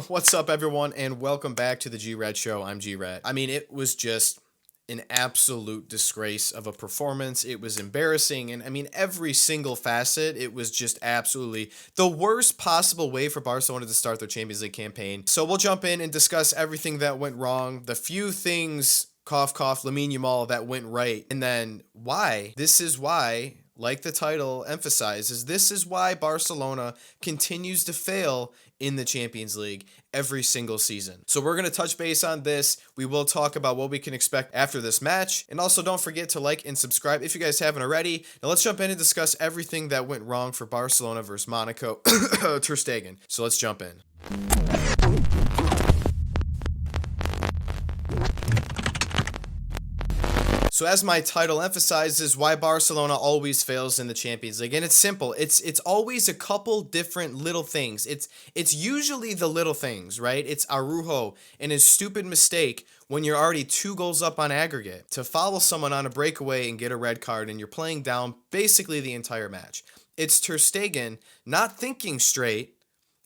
What's up, everyone, and welcome back to the G-Red Show. I'm G-Red. I mean, it was just an absolute disgrace of a performance. It was embarrassing, and I mean, every single facet, it was just absolutely the worst possible way for Barcelona to start their Champions League campaign. So we'll jump in and discuss everything that went wrong, the few things, cough, cough, Lamine Yamal, that went right, and then why. This is why, like the title emphasizes, this is why Barcelona continues to fail in the Champions League every single season. So we're going to touch base on this. We will talk about what we can expect after this match. And also don't forget to like and subscribe if you guys haven't already. Now let's jump in and discuss everything that went wrong for Barcelona versus Monaco. Ter Stegen. So let's jump in. So as my title emphasizes, why Barcelona always fails in the Champions League. And it's simple. It's always a couple different little things. It's usually the little things, right? It's Araujo and his stupid mistake when you're already 2 goals up on aggregate to foul someone on a breakaway and get a red card, and you're playing down basically the entire match. It's Ter Stegen not thinking straight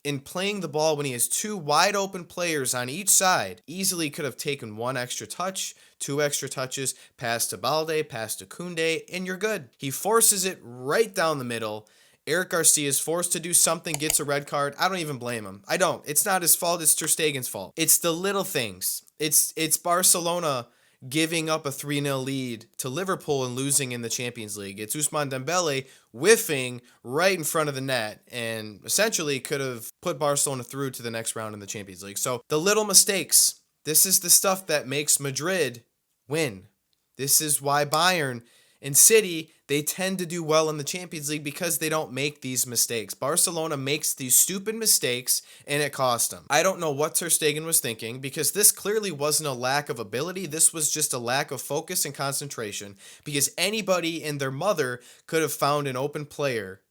in playing the ball when he has 2 wide open players on each side. Easily could have taken 1 extra touch, 2 extra touches, pass to Balde, pass to Koundé, and you're good. He forces it right down the middle. Eric Garcia is forced to do something, gets a red card. I don't even blame him. I don't. It's not his fault. It's Ter Stegen's fault. It's the little things. It's Barcelona giving up a 3-0 lead to Liverpool and losing in the Champions League. It's Ousmane Dembele whiffing right in front of the net and essentially could have put Barcelona through to the next round in the Champions League. So the little mistakes, this is the stuff that makes Madrid win. This is why Bayern and City, they tend to do well in the Champions League because they don't make these mistakes. Barcelona makes these stupid mistakes and it cost them. I don't know what Ter Stegen was thinking, because this clearly wasn't a lack of ability. This was just a lack of focus and concentration, because anybody and their mother could have found an open player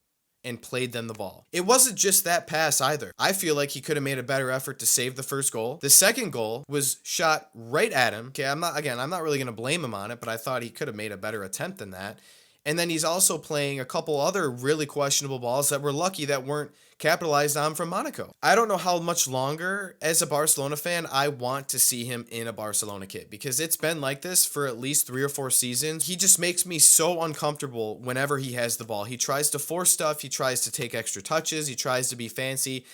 and played them the ball. It wasn't just that pass either. I feel like he could have made a better effort to save the first goal. The second goal was shot right at him. Okay, I'm not really going to blame him on it, but I thought he could have made a better attempt than that. And then he's also playing a couple other really questionable balls that were lucky that weren't capitalized on from Monaco. I don't know how much longer, as a Barcelona fan, I want to see him in a Barcelona kit, because it's been like this for at least 3 or 4 seasons. He just makes me so uncomfortable whenever he has the ball. He tries to force stuff. He tries to take extra touches. He tries to be fancy.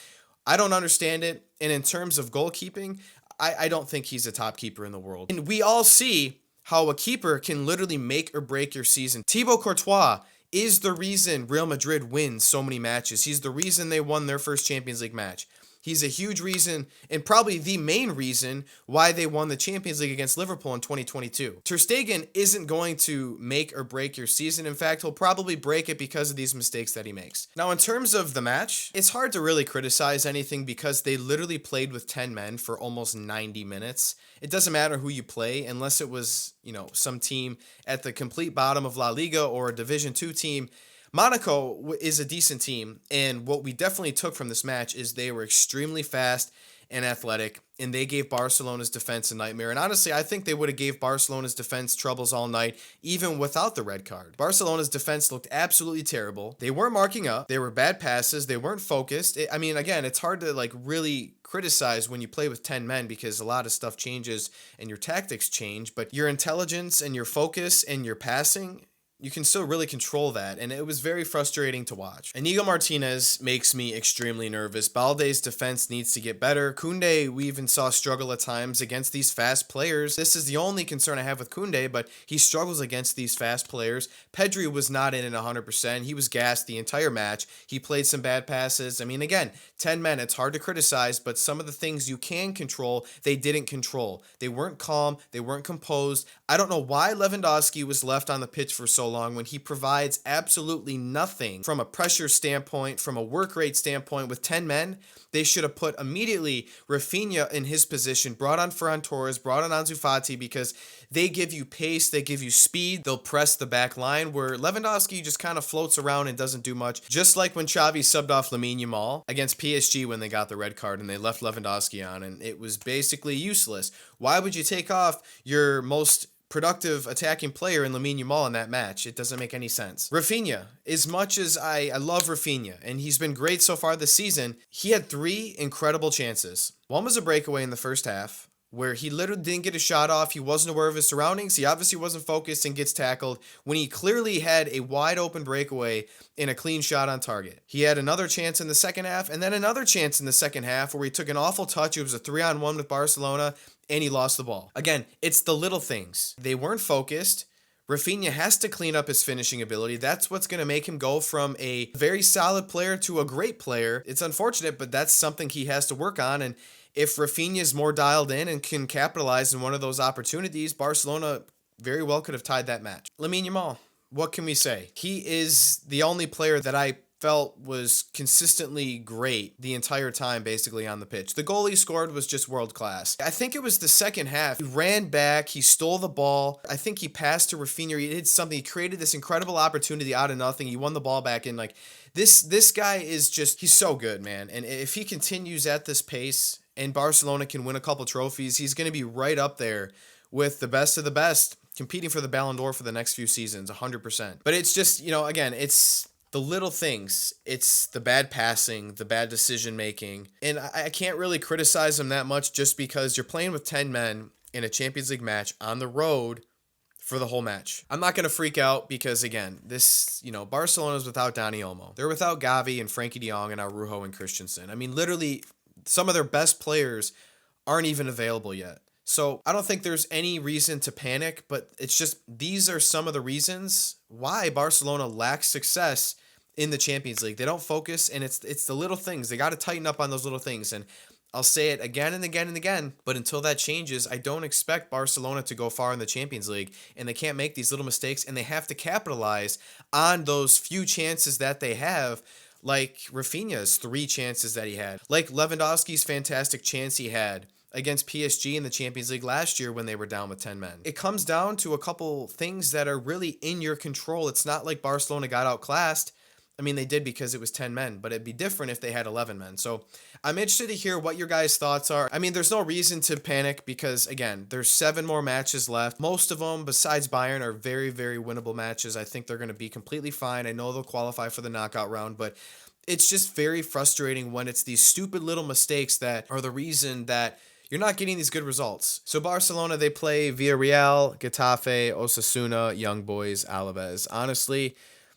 I don't understand it. And in terms of goalkeeping, I don't think he's a top keeper in the world. And we all see how a keeper can literally make or break your season. Thibaut Courtois is the reason Real Madrid wins so many matches. He's the reason they won their first Champions League match. He's a huge reason, and probably the main reason, why they won the Champions League against Liverpool in 2022. Ter Stegen isn't going to make or break your season. In fact, he'll probably break it because of these mistakes that he makes. Now, in terms of the match, it's hard to really criticize anything because they literally played with 10 men for almost 90 minutes. It doesn't matter who you play, unless it was, some team at the complete bottom of La Liga or a Division 2 team. Monaco is a decent team, and what we definitely took from this match is they were extremely fast and athletic, and they gave Barcelona's defense a nightmare. And honestly, I think they would have gave Barcelona's defense troubles all night, even without the red card. Barcelona's defense looked absolutely terrible. They weren't marking up. They were bad passes. They weren't focused. Again, it's hard to really criticize when you play with 10 men, because a lot of stuff changes and your tactics change, but your intelligence and your focus and your passing, you can still really control that, and it was very frustrating to watch. Inigo Martinez makes me extremely nervous. Balde's defense needs to get better. Koundé, we even saw struggle at times against these fast players. This is the only concern I have with Koundé, but he struggles against these fast players. Pedri was not in it 100%. He was gassed the entire match. He played some bad passes. Again, 10 men, it's hard to criticize, but some of the things you can control, they didn't control. They weren't calm. They weren't composed. I don't know why Lewandowski was left on the pitch for so long when he provides absolutely nothing from a pressure standpoint, from a work rate standpoint. With 10 men, they should have put immediately Rafinha in his position, brought on Ferran Torres, brought on Ansu Fati, because they give you pace, they give you speed, they'll press the back line, where Lewandowski just kind of floats around and doesn't do much. Just like when Xavi subbed off Lamine Yamal against PSG when they got the red card and they left Lewandowski on, and it was basically useless. Why would you take off your most productive attacking player in Lamine Yamal in that match. It doesn't make any sense. Rafinha, as much as I love Rafinha, and he's been great so far this season, he had 3 incredible chances. One was a breakaway in the first half, where he literally didn't get a shot off. He wasn't aware of his surroundings. He obviously wasn't focused and gets tackled when he clearly had a wide open breakaway and a clean shot on target. He had another chance in the second half, and then another chance in the second half where he took an awful touch. It was a 3-on-1 with Barcelona, and he lost the ball. Again, it's the little things. They weren't focused. Rafinha has to clean up his finishing ability. That's what's going to make him go from a very solid player to a great player. It's unfortunate, but that's something he has to work on. And if Rafinha is more dialed in and can capitalize on one of those opportunities, Barcelona very well could have tied that match. Lamine Yamal, what can we say? He is the only player that I felt was consistently great the entire time basically on the pitch. The goal he scored was just world class. I think it was the second half. He ran back, he stole the ball. I think he passed to Rafinha. He did something. He created this incredible opportunity out of nothing. He won the ball back in. Like this guy is just, he's so good, man. And if he continues at this pace and Barcelona can win a couple trophies, he's going to be right up there with the best of the best, competing for the Ballon d'Or for the next few seasons, 100%. But it's just, again, it's the little things. It's the bad passing, the bad decision making. And I can't really criticize him that much just because you're playing with 10 men in a Champions League match on the road for the whole match. I'm not going to freak out because, again, Barcelona's without Dani Olmo. They're without Gavi and Frankie de Jong and Araujo and Christensen. I mean, literally, some of their best players aren't even available yet. So I don't think there's any reason to panic, but it's just these are some of the reasons why Barcelona lacks success in the Champions League. They don't focus, and it's the little things. They got to tighten up on those little things. And I'll say it again and again and again, but until that changes, I don't expect Barcelona to go far in the Champions League, and they can't make these little mistakes, and they have to capitalize on those few chances that they have, like Rafinha's 3 chances that he had, like Lewandowski's fantastic chance he had against PSG in the Champions League last year when they were down with 10 men. It comes down to a couple things that are really in your control. It's not like Barcelona got outclassed. I mean, they did because it was 10 men, but it'd be different if they had 11 men. So I'm interested to hear what your guys' thoughts are. I mean, there's no reason to panic because, again, there's 7 more matches left. Most of them, besides Bayern, are very, very winnable matches. I think they're going to be completely fine. I know they'll qualify for the knockout round, but it's just very frustrating when it's these stupid little mistakes that are the reason that you're not getting these good results. So Barcelona, they play Villarreal, Getafe, Osasuna, Young Boys, Alaves. Honestly,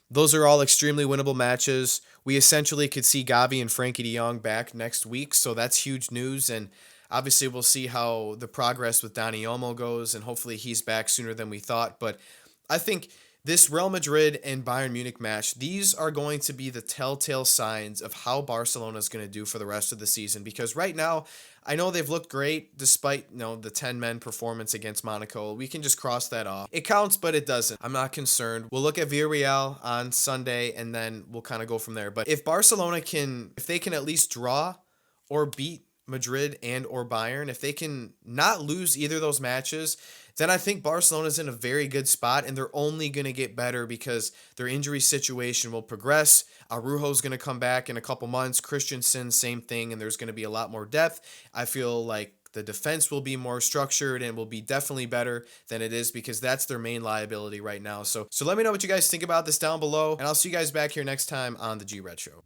those are all extremely winnable matches. We essentially could see Gavi and Frankie de Jong back next week, so that's huge news. And obviously, we'll see how the progress with Dani Olmo goes, and hopefully he's back sooner than we thought. But I think this Real Madrid and Bayern Munich match, these are going to be the telltale signs of how Barcelona is going to do for the rest of the season. Because right now, I know they've looked great despite the 10-men performance against Monaco. We can just cross that off. It counts, but it doesn't. I'm not concerned. We'll look at Villarreal on Sunday, and then we'll kind of go from there. But if Barcelona if they can at least draw or beat Madrid and or Bayern, if they can not lose either of those matches, then I think Barcelona's in a very good spot, and they're only going to get better because their injury situation will progress. Araujo's going to come back in a couple months. Christensen, same thing, and there's going to be a lot more depth. I feel like the defense will be more structured and will be definitely better than it is because that's their main liability right now. So let me know what you guys think about this down below, and I'll see you guys back here next time on the G-Red Show.